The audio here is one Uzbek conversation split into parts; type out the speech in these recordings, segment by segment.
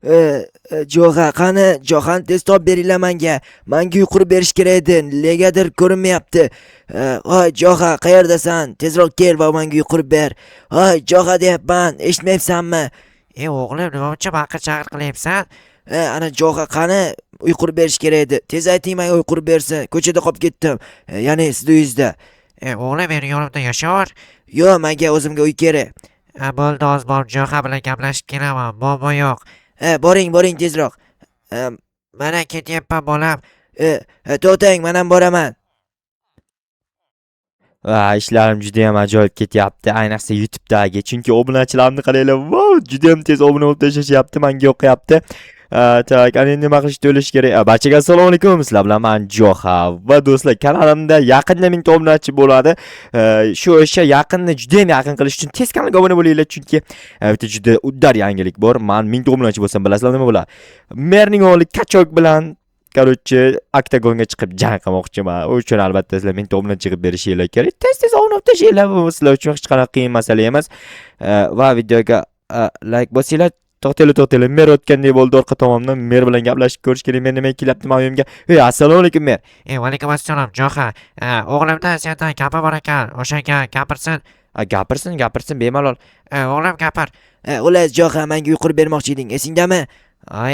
Jo'xa, qani Jo'xan tez topib beringlar menga. Menga uy qurib berish kerak edi. Negadir ko'rinmayapti. Voy Jo'xa, qayerdasan? Tezroq kel va menga uy qurib ber. Voy Jo'xa deyapman, eshitmayapsanmi? O'g'lim, nima uchun baqir chaqir qilyapsan? Ana Jo'xa qani uy qurib berish kerak edi. Tez ayting menga uy qurib bersin. Ko'chada qolib ketdim. Ya'ni siz uyingizda. O'g'lim, meni yonimda yashaver. Yo'q, menga o'zimga uy kerak. Bo'ldi, hozir borib Jo'xa bilan gaplashib kelaman. Muammo yo'q. Boring tezroq. Mana ketyapman bolam. To'xtang, men ham boraman. Va ishlarim juda ham ajoyib ketyapti, ayniqsa YouTube'dagi. Chunki obunachilarni qaranglar, wow, juda ham tez obuna bo'lib tashyapti, menga yoqyapti. Tak, ana endi nima qilishni o'ylash kerak. Barchaga assalomu alaykum. Sizlar bilan men Jo'xa va do'stlar, kanalimda yaqinda 1000 ta obunachi bo'ladi. Shu o'sha yaqinni juda ham yaqin qilish uchun tez kanalga obuna bo'linglar, chunki bitta juda uddar yangilik bor. Men 1000 ta obunachi bo'lsam, bilasizlar nima bo'ladi? Merning o'g'li Kachok bilan oktagonga chiqib jang qilmoqchiman. U uchun albatta sizlar men tomni chiqib berishinglar kerak. Tez obuna tashinglar, bu sizlar uchun hech qanaqa qiyin masala emas. Va videoga like bosinglar. To'xtanglar, mer o'tgandek bo'ldi orqa tomondan. Mer bilan gaplashib ko'rish kerak. Men nima kelyapti uyimga? Assalomu alaykum mer. Va alaykum assalom Jo'xa. O'g'limdan sendan gapi bor ekan. O'shanga gapirsin. Gapirsin bemalol. O'g'lim gapir. Xullas Jo'xa, menga uy qurib bermoqchi eding, esingdami?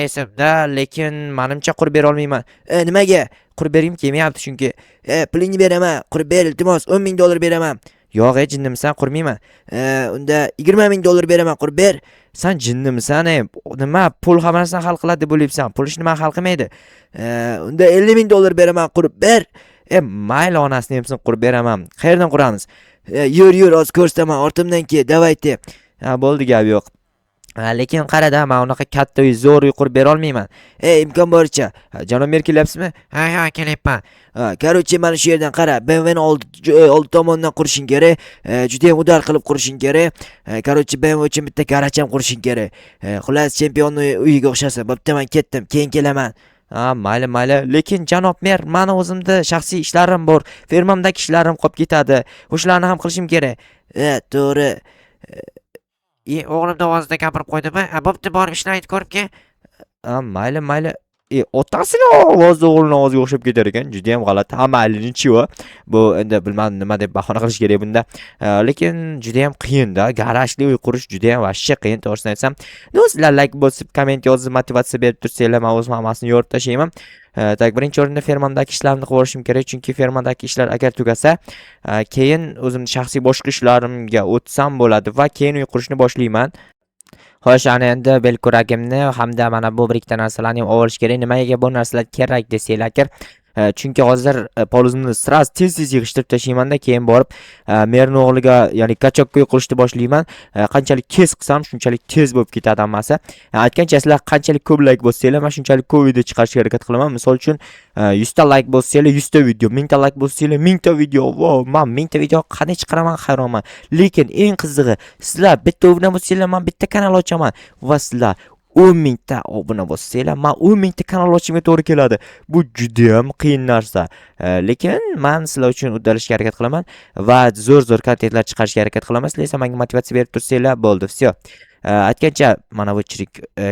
Esimda, lekin menimcha qurib bera olmayman. Nimaga? Qurib bergim kelmayapti chunki. Pulingni beraman, qurib ber, iltimos, 10 ming dollar beraman. Yo'q, jinnimisan, qurmayman. Unda 20 ming dollar beraman, qurib ber. Sen jinnimisan, nima pul hammasini hal qiladi deb o'ylayapsan? Pul ishni nima hal qilmaydi? Unda 50 ming dollar beraman, qurib ber. Mayli, onasini hamsin qurib beraman. Qayerdan quramiz? Yur, hozir ko'rsataman, ortimdan kel, davayte. Bo'ldi, gap yo'q. Lekin qarada, men unaqa katta uy, zo'r uy qurib bera olmayman. Imkon boricha. Janob mer kelyapsizmi? Ha, kelyapman. Короче, mana shu yerdan qara, BMWni oldi tomondan qurishing kerak. Juda ham udar qilib qurishing kerak. Короче, BMW uchun bitta garaj ham qurishing kerak. Xullas, chempionning uyiga o'xshasa, bo'pti, men ketdim, keyin kelaman. Mayli. Lekin janob mer, meni o'zimda shaxsiy ishlarim bor. Fermamdagi ishlarim qolib ketadi. O'shalarni ham qilishim kerak. To'g'ri. O'g'lim ovozida gapirib qo'ydimi? Bo'pti, borib ishni aytib ko'rib kel. Mayli. Otasini ovozi o'g'lini ovoziga o'xshab ketar ekan. Juda ham g'alati. Mayli-chi-vo. Bu endi bilmadim nima deb bahona qilish kerak bunda. Lekin juda ham qiyin-da. Garajli uy qurish juda ham vashsha qiyin, to'g'risini aytsam. Do'stlar, like bosib, komment yozib, motivatsiya berib tursanglar, men o'zim hammasini yorib tashlayman. Tak, birinchi o'rinda fermamdagi ishlarni qilib olishim kerak, chunki fermadagi ishlar agar tugasa, keyin o'zimning shaxsiy boshqa ishlarimga o'tsam bo'ladi va keyin uy qurishni boshlayman. Xo'sh, ana endi belkuragimni hamda mana bu bir ikkita narsalarni ham olish kerak. Nimaga bu narsalar kerak desanglar, chunki hozir polizimni sraz tez yig'ishtirib tashlayman-da, keyin borib merning o'g'liga, ya'ni Kachokka uy qurishni boshlayman. Qanchalik tez qilsam, shunchalik tez bo'lib ketadi hammasi. Aytgancha sizlar qanchalik ko'p like bossanglar, men shunchalik ko'p video chiqarishga harakat qilaman. Misol uchun 100 ta like bossanglar 100 ta video, 1000 ta like bossanglar 1000 ta video. Wow, men 1000 ta video qanday chiqaraman, hayronman. Lekin eng qizig'i, sizlar bitta obuna bo'lsanglar, men bitta kanal ochaman va sizlar 10 ming ta obuna bo'lsanglar, men 10 ming ta kanal ochishimga to'g'ri keladi. Bu juda ham qiyin narsa. Lekin men sizlar uchun uddalashga harakat qilaman va zo'r kontentlar chiqarishga harakat qilaman. Sizlar esa menga motivatsiya berib tursanglar, bo'ldi. Всё. Aytgancha mana bu chirik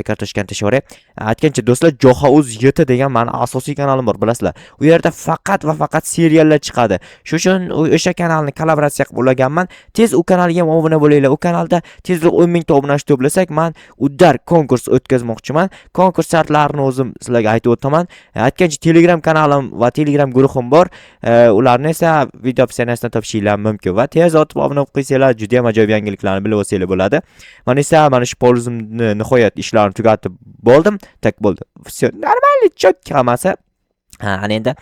kartoshkani tashlab aytgancha do'stlar, Jo'xa Uz YT degan meni asosiy kanalim bor, bilasizlar. U yerda faqat va faqat seriallar chiqadi. Shu uchun o'sha kanalni kollaboratsiya qilib ulaganman. Tez u kanalga ham obuna bo'linglar. U kanalda tezroq 10 ming ta obunachi to'plasak, men uddar konkurs o'tkazmoqchiman. Konkurs shartlarini o'zim sizlarga aytib o'taman. Aytgancha Telegram kanalim va Telegram guruhim bor. Ularni esa video opsiyasidan topishinglar mumkin va tez otib obuna bo'lib qo'ysanglar, juda ham ajoyib yangiliklarni bilib olsanglar bo'ladi. Mana shu polizimni nihoyat ishlarini tugatib bo'ldim. Tak bo'ldi. Всё, normalniy, chotki hammasi. Ana endi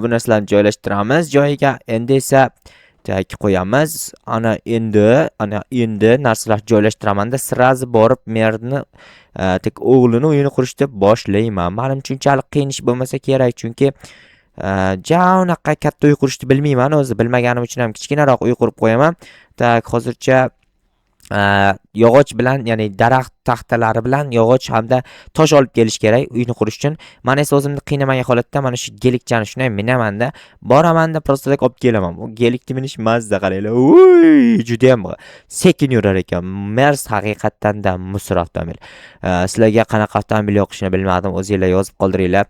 bu narsalarni joylashtiramiz joyiga. Endi esa tak qo'yamiz. Ana endi narsalar joylashtiraman-da, sirazi borib merni tak o'g'lini uyini qurishni boshlayman. Menimcha unchalik qiyin ish bo'lmasa kerak, chunki unaqa katta uy qurishni bilmayman o'zi. Bilmaganim uchun ham kichkinaroq uy qurib qo'yaman. Tak, hozircha yog'och bilan, ya'ni daraxt taxtalari bilan yog'och hamda tosh olib kelish kerak uyni qurish uchun. Men esa o'zimni qiynamagan holatda mana shu gelikchani shunday minamanda, boramanda просто tak olib kelaman. Bu gelikni minish mazza qaranglar. Uy, juda ham sekin yurar ekan. Mers haqiqatdan-da musor avtomobil. Sizlarga qanaqa avtomobil yoqishini bilmadim, o'zingizlar yozib qoldiringlar.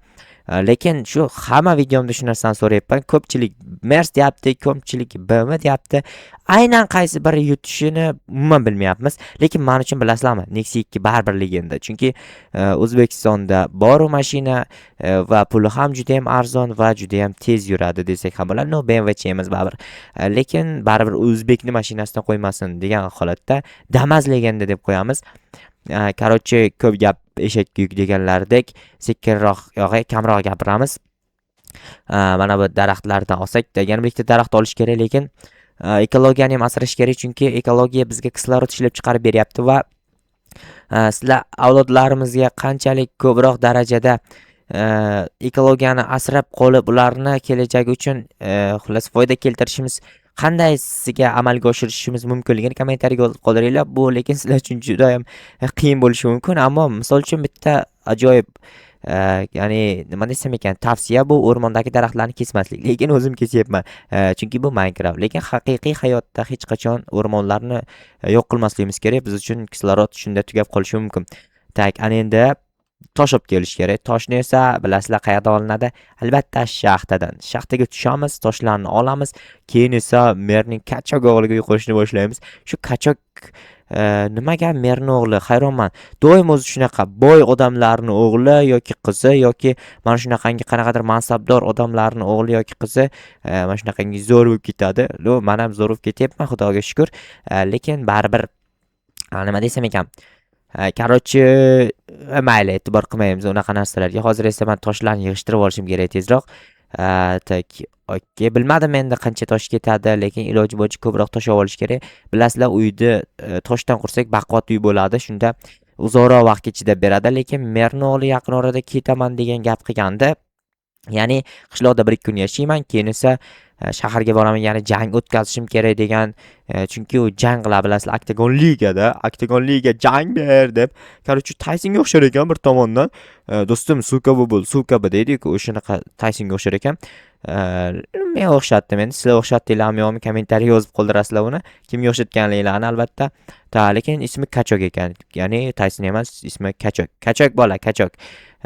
Lekin shu hamma videomda shu narsani so'rayapman. Ko'pchilik Mers deyapti, ko'pchilik BMW deyapti. Aynan qaysi biri yutishini umuman bilmayapmiz. Lekin men uchun bilasizlarmi, Nexia 2 baribir legenda. Chunki O'zbekistonda bor mashina va puli ham juda ham arzon va juda ham tez yuradi desak ham bo'ladi. No, BMW chi emas baribir. Lekin baribir o'zbekni mashinasidan qo'ymasin degan holatda Damas legenda deb qo'yamiz. Короче, ko'p gap eshakka yuk deganlaridek sekinroq yo'g'i kamroq gapiramiz. Mana bu daraxtlardan olsak, yana bitta daraxt olish kerak, lekin ekologiyani ham asrash kerak, chunki ekologiya bizga kislorod ishlab chiqarib beryapti va sizlar avlodlarimizga qanchalik ko'proq darajada ekologiyani asrab qolib, ularni kelajagi uchun xullas foyda keltirishimiz qandaysiga amalga oshirishimiz mumkinligini kommentariyga yozib qoldiringlar. Bu lekin sizlar uchun juda ham qiyin bo'lishi mumkin, ammo misol uchun bitta ajoyib ya'ni nima desam ekan, tavsiya bu o'rmondagi daraxtlarni kesmaslik. Lekin o'zim kesyapman. Chunki bu Minecraft. Lekin haqiqiy hayotda hech qachon o'rmonlarni yo'q qilmasligimiz kerak. Biz uchun kislorod shunda tugab qolishi mumkin. Tak, ana endi tosh olib kelish kerak. Toshni esa bilasizlar qayerdan olinadi? Albatta shaxtadan. Shaxtaga tushamiz, toshlarni olamiz, keyin esa merning kachok o'g'liga uy qurishni boshlaymiz. Shu kachok nimaga merning o'g'li? Hayronman. Doim o'zi shunaqa boy odamlarning o'g'li yoki qizi yoki mana shunaqangi qanaqadir mansabdor odamlarning o'g'li yoki qizi mana shunaqangi zo'r bo'lib ketadi. Men ham zo'r bo'lib ketyapman, Xudoga shukr. Lekin baribir nima desam ekan, короче, mayli, e'tibor qilmaymiz unaqa narsalarga. Hozir esa men toshlarni yig'ishtirib olishim kerak tezroq. Tak, okey, bilmadim endi qancha tosh ketadi, lekin iloji bo'yicha ko'proq tosh olish kerak. Bilasizlar, uyni toshdan qursak baquvvat uy bo'ladi, shunda uzoqroq vaqtga chidab beradi. Lekin merning o'g'li yaqin orada ketaman degan gap qilganda, ya'ni qishloqda 1-2 kun yashayman, keyin esa shaharga boraman, ya'ni jang o'tkazishim kerak degan. Chunki u jang qila, bilasizlar, Octagon Liga jang ber deb. Короче, Taysonga o'xshar ekan bir tomondan. Do'stim, suka bu suka bu deydi-ku, o'shanaqa Taysonga o'xshar ekan. Men o'xshatdim endi. Sizlar o'xshatdinglarmi yo'qmi? Kommentariy yozib qoldirasizlar uni. Kimga o'xshatganliklarini albatta. Lekin ismi Kachok ekan. Ya'ni Tayson emas, ismi Kachok. Kachok bola, Kachok.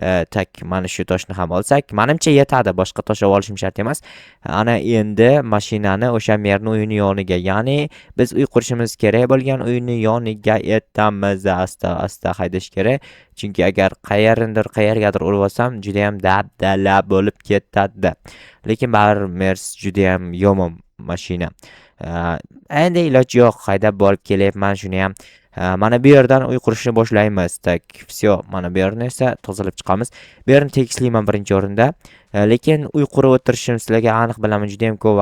Tak, mana shu toshni ham olsak, menimcha yetadi, boshqa tosh olishim shart emas. Ana endi mashinani o'sha merning uyini yoniga, ya'ni biz uy qurishimiz kerak bo'lgan uyni yoniga etamiz. Asta haydash kerak. Chunki agar qayergadir urib olsam, juda ham dabdala bo'lib ketadi. Lekin baribir Mers juda ham yomon mashina. Endi iloji yo'q, haydab borib kelyapman shuni ham. Mana bu yerdan uy qurishni boshlaymiz. Tak, всё, mana bu yerni esa tozalab chiqamiz. Bu yerni tekislayman birinchi o'rinda. Lekin uy qurib o'tirishim sizlarga aniq bilaman, juda ham ko'p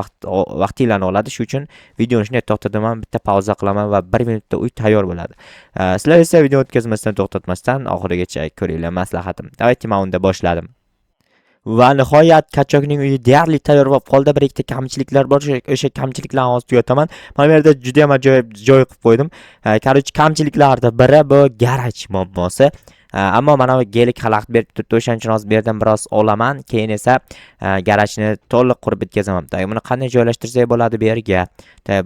vaqtinglarni oladi. Shuning uchun videoni shunday to'xtataman, bitta pauza qilaman va 1 minutda uy tayyor bo'ladi. Sizlar esa video o'tkazmasdan, to'xtatmasdan oxirigacha ko'ringlar, maslahatim. Davayki, men unda boshladim. Va nihoyat Kachokning uyi deyarli tayyor bo'lib qoldi. Bir ikkita kamchiliklar bor, o'sha kamchiliklarni hozir tugataman. Mana bu yerda juda ham ajoyib joy qilib qo'ydim. Короче, kamchiliklardan biri bu garaj muammosi. Ammo mana bu gelik xalaqit berib turibdi, o'shaning uchun hozir bu yerdan biroz olaman, keyin esa garajni to'liq qurib bitkazaman. Buni qanday joylashtirsak bo'ladi bu yerga?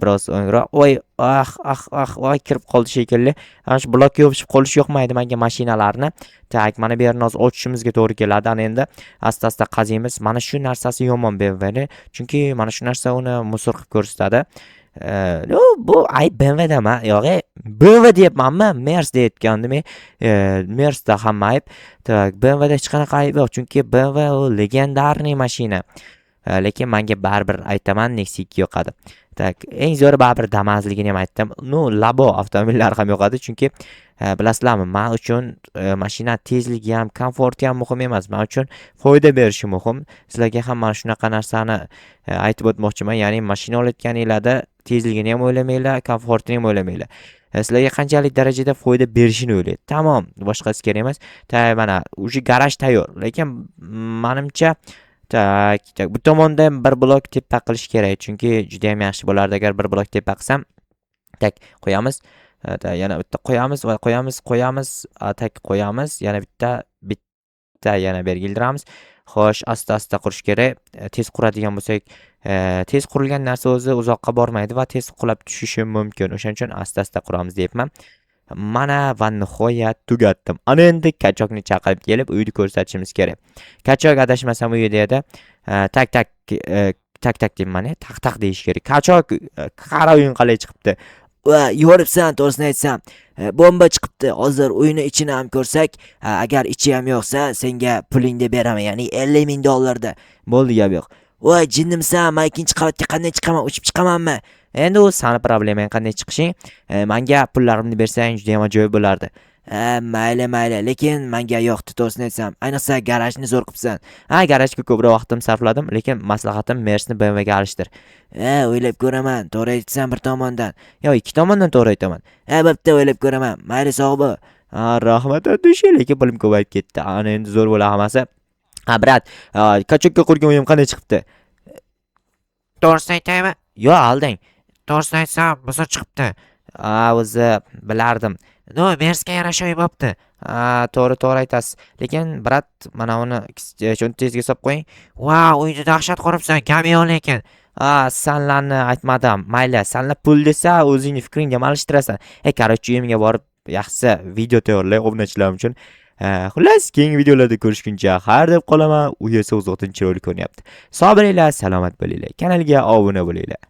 Biroz o'ngroq. Voy, kirib qoldi shekilli. Ana shu blokka yopishib qolish yoqmaydi menga mashinalarni. Tak, mana bu yerni hozir ochishimizga to'g'ri keladi. Ana endi asta qaziymiz. Mana shu narsasi yomon BMWni, chunki mana shu narsa uni musor qilib ko'rsatadi. Bu ayb BMWda emas, yo'g'i BMW deyapmanmi? Mers deyotgandim. Mersda hamma ayb. Tak, BMWda hech qanaqa ayb yo'q, chunki BMW u legendarniy mashina. Lekin menga baribir aytaman, Nexia 2 yoqadi. Tak, eng zo'ri baribir Damasligini ham aytdim. Labo avtomobillari ham yoqadi, chunki bilasizlarmi, men uchun mashina tezligi ham, komforti ham muhim emas. Men uchun foyda berishi muhim. Sizlarga ham mana shunaqa narsani aytib o'tmoqchiman. Ya'ni mashina olayotganinglarda tezligini ham o'ylamanglar, komfortini ham o'ylamanglar. Sizlarga qanchalik darajada foyda berishini o'ylaydi. Tamom, boshqasi kerak emas. Mana o'sha garaj tayyor. Lekin menimcha tak, bu tomonda bir blok tepa qilish kerak, chunki juda ham yaxshi bo'lardi agar bir blok tepa qilsam. Tak, qo'yamiz. Yana bitta qo'yamiz va qo'yamiz, atak qo'yamiz. Yana bitta yana belgilaymiz. Xo'sh, asta-asta qurish kerak. Tez quradigan bo'lsak, tez qurilgan narsa o'zi uzoqqa bormaydi va tez qulab tushishi mumkin. O'shaning uchun asta-asta quramiz deyapman. Mana va nihoyat tugatdim. Ana endi kachokni chaqirib kelib, uyni ko'rsatishimiz kerak. Kachok adashmasam uyida edi. Tak tak deyman, tak deyish kerak. Kachok, qara o'yin qalay chiqibdi. Va yoribsan, to'g'risini aytsam. Bomba chiqibdi. Hozir uyni ichini ham ko'rsak, agar ichi ham yo'qsa, senga pulingni beraman, ya'ni $50,000 da. Bo'ldi, gap yo'q. Voy, jinnimsan, men ikkinchi qavatga qanday chiqaman? Uchib chiqamanmi? Endi u sani problemang qanday chiqishing. Menga pullarimni bersang juda ham ajoyib bo'lardi. Mayli, lekin menga yo'qdi, to'g'risini aytsam. Ayniqsa garajni zo'r qilibsan. Garajga ko'proq vaqtim sarfladim, lekin maslahatim Mercedes BMW ga alishtir. O'ylab ko'raman. To'g'ri aytsan bir tomondan. Yo, ikki tomondan to'g'ri aytaman. Bo'pti, o'ylab ko'raman. Mayli, sog' bo'l. Rahmat Abdusha, lekin pulim ko'payib ketdi. Ana endi zo'r bo'la hammasi. Brat, kachokka qurgan o'yim qanday chiqibdi? To'g'risini aytaymi? Yo, alding. To'g'risini aytsam, buzib chiqibdi. O'zi bilardim. No, Mersga yarasha uy bo'pti. To'g'ri aytasiz. Lekin brat, mana uni cho'ntagingizga solib qo'ying. Wow, uyda dahshat quribsan, kamyon lekin. Sanlarni aytmadim. Mayli, sanlar pul desa, o'zingni fikringga almashtirasan. Korоче, uyimga borib, yaxshisi video tayyorlay obunachilarim uchun. Xullas, keyingi videolarda ko'rishguncha xayr deb qolaman. U esa o'z o'zidan chiroyli ko'ryapti. Sog' bo'linglar, salomat bo'linglar. Kanalga obuna bo'linglar.